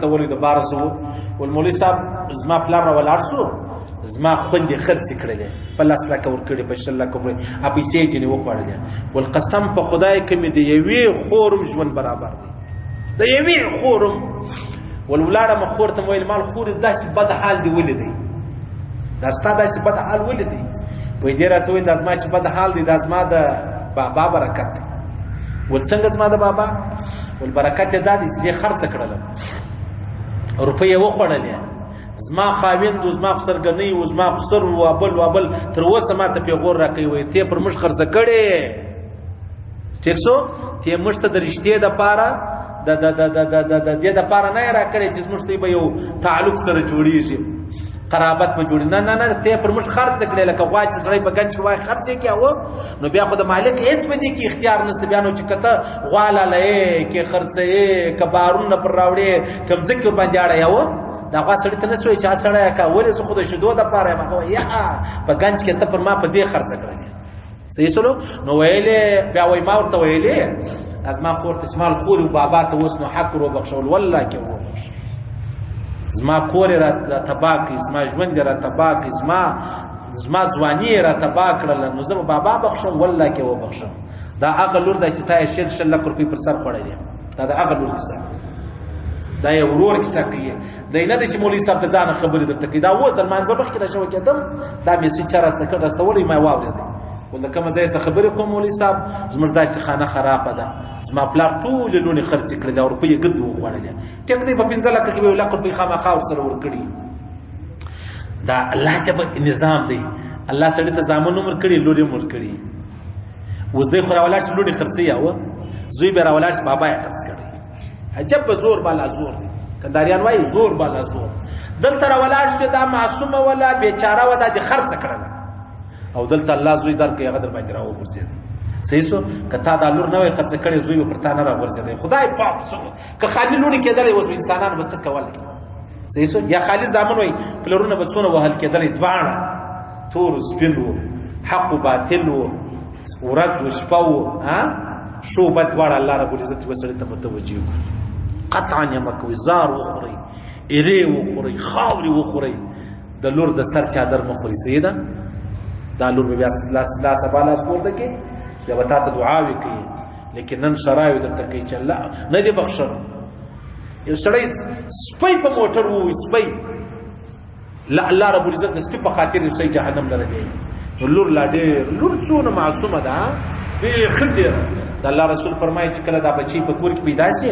ولې د 1200 والمولوي صاحب زما پلار را ولاړ شو زما خوندې خرڅ کړلې په 10 لکه ورکړې په 10 لکه ورکړې پیسې جنې وخوړلې والقسم په خدای کې مې د یوې خورم ژوند برابر دی د یوې خورم ولولاړه مخور ته ویل مال خور داسې بد حال دی ولیدي دا ستاسو داسې بد حال ولیدي په دې راته ویل د زما چې بد حال دی د زما د بابا برکت دی ول څنګه زما د بابا ول برکت یې دادی چې خرڅ کړل روپیه وخوړلې زما خاوند زما خسرګنۍ او زما خسر وابل تر اوسه ما ته پیغور راکوي وي ته پر مش خرڅ کړي ټیک شو ته مشته د رښتې د پاره د دې د پاره نه راکړي چې مشته به یو تعلق سره جوړیږي قرابت به جوړ نه ته پر مش خرڅ کړي لکه غواړي چې سړی په گنج وای خرڅ کې او نو بیا خو د مالک هیڅ باندې کې اختیار نشته بیا نو چې کته غواله لې کې خرڅې کبارون پر راوړې کم ذکر باندې اړه یو دا غوا سړی ته نسوي چې سړی کا ولې څه خو د شدو د پاره ما یا په گنج کې ته پر ما په دې خرڅ کړي صحیح سلو نو ویلې بیا وای ما ورته ویلې از ما خورته چې مال خور او بابا ته وس نو حق ورو بخښول والله کې ورو زما کور را تباک زما ژوند را تباک زما ځواني را تباک کړل نو زما بابا بخښم والله کې و بخښم دا هغه لور د چې تا شل لک روپۍ پر سر پړې دا هغه لور کیسه دا یو ورور کیسه کوي دا نه چې مولوي صاحب ته ځان خبرې درته کوي دا و تر منځ بخښ را شو کېدم دا مې سې چرسته کړ راستوري ما واورید ولله کوم ځای څخه خبرې کوم مولوي صاحب زموږ داسې خانه خرابه ده زما پلار ټول لونی خرڅ کړل دا روپۍ ګرځي وخوړل ټیک دی په 15 لک کې یو لک روپۍ خامخا سره ورکړي دا الله جب نظام دی الله سړی ته زامن عمر کړي لوري عمر کړي اوس دوی خو راولاړ شي لوري خرڅي یاو زوی به راولاړ شي بابا یې خرڅ کړي عجب زور بالا زور دی کنداریان وای زور بالا زور دلته راولاړ شي دا معصومه ولا بیچاره ودا دي خرڅ کړل او دلته الله زوی درکې هغه در باندې راو ورځي صحیح سو کته دا لور نه وي خرڅ کړي زوی پر تا نه راورځي خدای پاک څه که خالي لوري کېدل او انسانان به څه کولای صحیح سو یا خالي ځامن وي پلرونه به څونه وهل کېدل دواړه تور سپینو حق او باطل او ورځ او شپه او ها شو بد وړ الله رب العزت وسړي ته متوجي قطعا یمکو زار وخوري ایری وخوري خاوري وخوري د لور د سر چادر مخوري سیدا دا لور بیا لا سباله سپورته کې یا وتا ته دعا وکي لیکن نن شرایو د تکي چې الله نه دی بخښل یو سړی سپي په موټر وو سپي لا الله رب العزت د سپي په خاطر یې سي جهنم لره دی لور لا ډېر لور څونه معصومه ده به خندیر د الله رسول فرمایي چې کله دا بچي په کور کې پیدا شي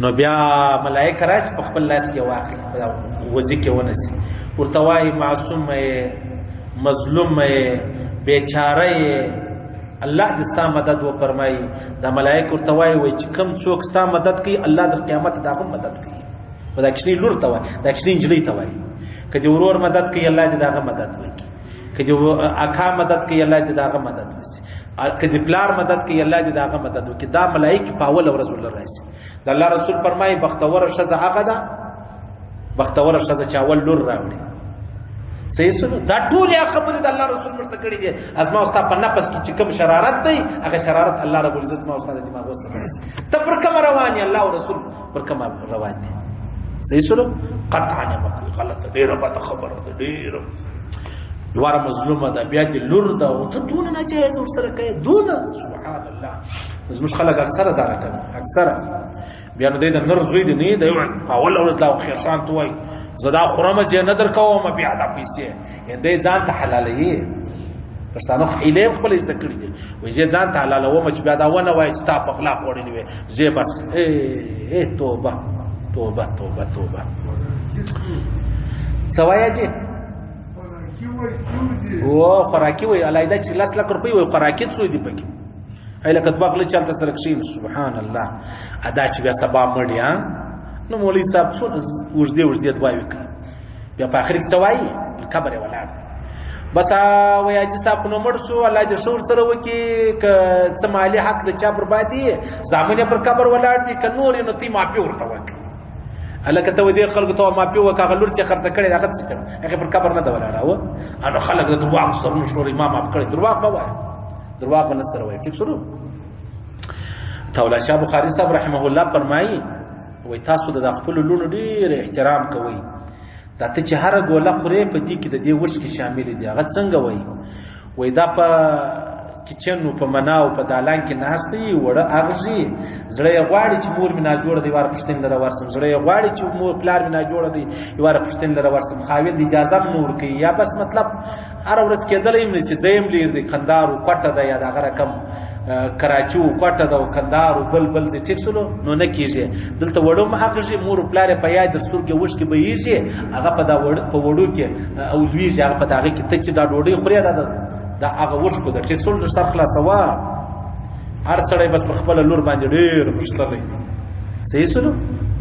نو بیا ملائکه راځي په خپل لاس کې واقع وځي کې ونسي ورته وايي معصوم مظلوم بیچاره الله د ستا مدد و فرمایي د ملائکه ورته وایي چې کوم څوک ستا مدد کوي الله د قیامت دغه مدد کوي په دکشنی لور ته وایي دکشنی انجلی ته وایي کدی ورور مدد کوي الله دې دغه مدد وکړي کدی اکا مدد کوي الله دې دغه مدد وکړي کدی پلار مدد کوي الله دې دغه مدد وکړي دا ملائکه په اول ورځ ول راځي د الله رسول فرمایي بختور شذ هغه ده بختور شذ چې اول لور راوړي صحیح سنو دا ټول یا خبره د الله رسول مرته کړی دي ازما واست په نفس کې چې کوم شرارت دی هغه شرارت الله رب العزت ما واست د دماغ وسره ته پر کوم روان دي الله او رسول پر کوم روان دي صحیح سنو قطعا مکو غلط ډیره به خبره ده ډیره دواره مظلومه ده بیا د لور ده او ته دون نه جایز ورسره کوي دون سبحان الله زموږ خلک اکثره دا راکړي اکثره بیا نو د نر زوی دی نه دی اول ورځ لا خیر شان توای زدا خرمه چې نه درکوم بیا د پیسې دې ځان ته حلالې پښتانه خیله خپل زده کړی دي وې ځان ته حلالوم چې بیا دا ونه وای چې تا په خلاف وړي نه وي زه بس توبه توبه توبه توبه سوایا جی او خوراکي وای الایدا چې 10 لک روپۍ وای خوراکي څو دی پکې ایله کتبه خپل چلته سره کښین سبحان الله ادا چې بیا سبا مړی ها نو مولوی صاحب وجدي دعا وکړي بیا په اخر کې څه وایي قبر ولاړ بس وای چې صاحب نو مړ شو الله دې شور سره وکي ک څه مالی حق د چا بربادي زامن پر قبر ولاړ دي ک نور نو تی معافي ورته وکړي الکه ته دې خلکو ته معافي وکړه لور چې خرڅ کړي هغه څه هغه پر قبر نه ولاړ او انو خلک د دعا سره نو شور امام اپ کړي دروغ ما وای دروغ نه سره وای ټیک شروع تولا شاه بخاری صاحب رحمه الله فرمایي وای تاسو د خپل لونو ډیر احترام کوئ دا ته چې هر ګوله خورې په دې کې د دې ورش کې شامل دي هغه څنګه وای دا په کچن په مناو په دالان کې ناشتي وړه اغزي زړه یې غواړي چې مور مینا جوړ دی واره پښتن لره ورسم زړه یې غواړي چې مور پلار مینا جوړ دی واره پښتن لره ورسم خاوند اجازه نور کوي یا بس مطلب هر ورځ کېدلې مې چې زیم لیر دی کندار او کوټه ده یا دغه رقم کراچي او کوټه ده او کندار او بل دې ټیک سلو نو نه کیږي دلته وړو ماغږي مور پلار په یاد دستور کې وښ کې بهیږي هغه په وړو کې او لویږي هغه په دغه کې ته چې دا ډوډۍ خوري دا هغه ورشکو د ټیک سول سر خلاصوا هر سړی بس په خپل لور باندې ډېر خوشتلی دی صحیح سلو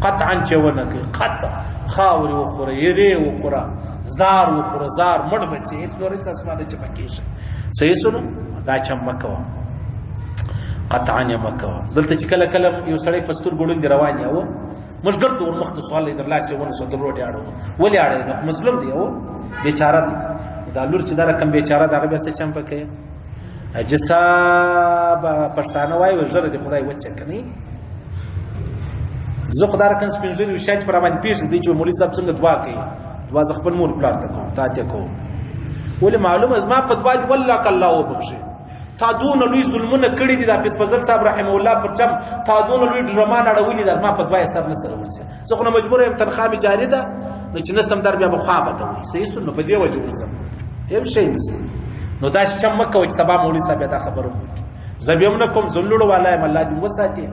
قطعا چې ونه کوي قطع خاورې وخوره یرې وخوره زار وخوره زار مړ بچي هېڅ نور هېڅ اسمانه چې پکېږي صحیح سلو دا چم مه کوه قطعا یې مه کوه دلته چې کله کله یو سړی په سترګو ړوند روان یې او مشګر ته ورمخته سوال یې درلاسې ونیسو د روډ یې اړوه ولې اړوي نو مظلوم دی او بیچاره دی دا لور چې دا رقم بیچاره دغه بیا څه چم پکې اجسا پښتانه وایي وژره د خدای وچه کني زه خدای رقم سپینځري وشاج پر باندې پیښ دی چې مولوی صاحب څنګه دعا کوي دعا ز خپل مور پلار ته کوم تا ته کوم ولې معلومه از ما په دعا والله کله وبخښي تا دون لوی ظلمونه کړی دي د حافظ فضل صاحب رحم الله پر چم تا دون لوی ډرمان اړولې د ما په دعا سر نه سره ورسي زه خو مجبور یم تنخواه می جاری ده نو چې نسم در بیا بخوابه ته وي صحیح سن په دې وجه ورسم هم شي نشته نو دا چې مکه و چې سبا مولوی صاحب دا خبرو زبیم نکوم زلوړو والای الله دې وساتي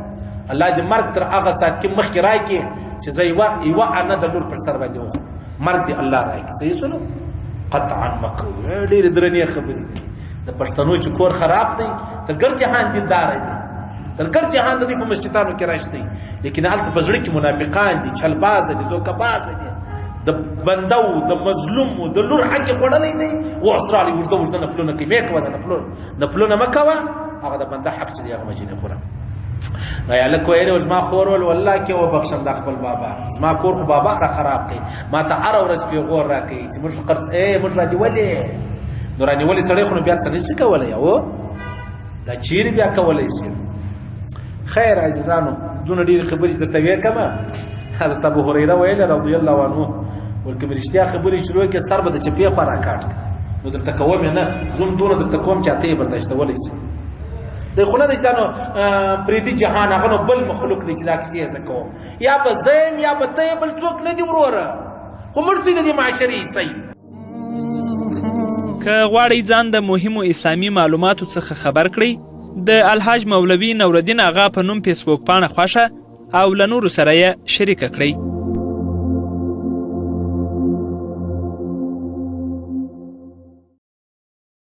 الله دې مرګ تر هغه سات کې مخ کې راکې چې زې یو انا د لور پر سر باندې و مرګ دې الله راکې صحیح سنو قطعا مکه ډېر درنې خبرې دي د پښتنو چې کور خراب دی تر ګر جهان دې دار دي تر ګر جهان دې په مسجدانو کې راشتي لیکن البته په ځړ کې منافقان دي چلباز دي دوکباز دي د بندو د مظلوم د لور حق وړلې دی او اسرائیل ورته نفلونه کې مې کوه نفلونه مکوه هغه د بنده حق چې هغه مجنه خوره نو یا له کوی روز ما خورول والله کې و بخښم د خپل بابا ما کور خو بابا را خراب کړي ما ته هر ورځ په غور راکړي چې موږ قرض موږ را دی ولې نو را نیولې سړی خو بیا څه نشي کولای او دا چیر بیا کولای شي خیر عزیزانو دونه ډیر خبرې درته وکم حضرت ابو هريره ویل رضی الله عنه ولکه رښتیا خبرې شروع کې سر به د چپی خو راکاټ نو درته کوم نه زوم دونه درته کوم چاته برداشت ولې سي د خو نه د ځانو پریدي جهان هغه بل مخلوق دی چې دا کیسه زکو یا به زم یا به ته بل څوک نه دی وروره خو مرسي د معاشري صحیح که غواړئ ځان د مهمو اسلامي معلوماتو څخه خبر کړئ د الحاج مولوي نورالدین آغا په نوم فیسبوک پاڼه خوښه او له نورو سره یې شریکه کړئ.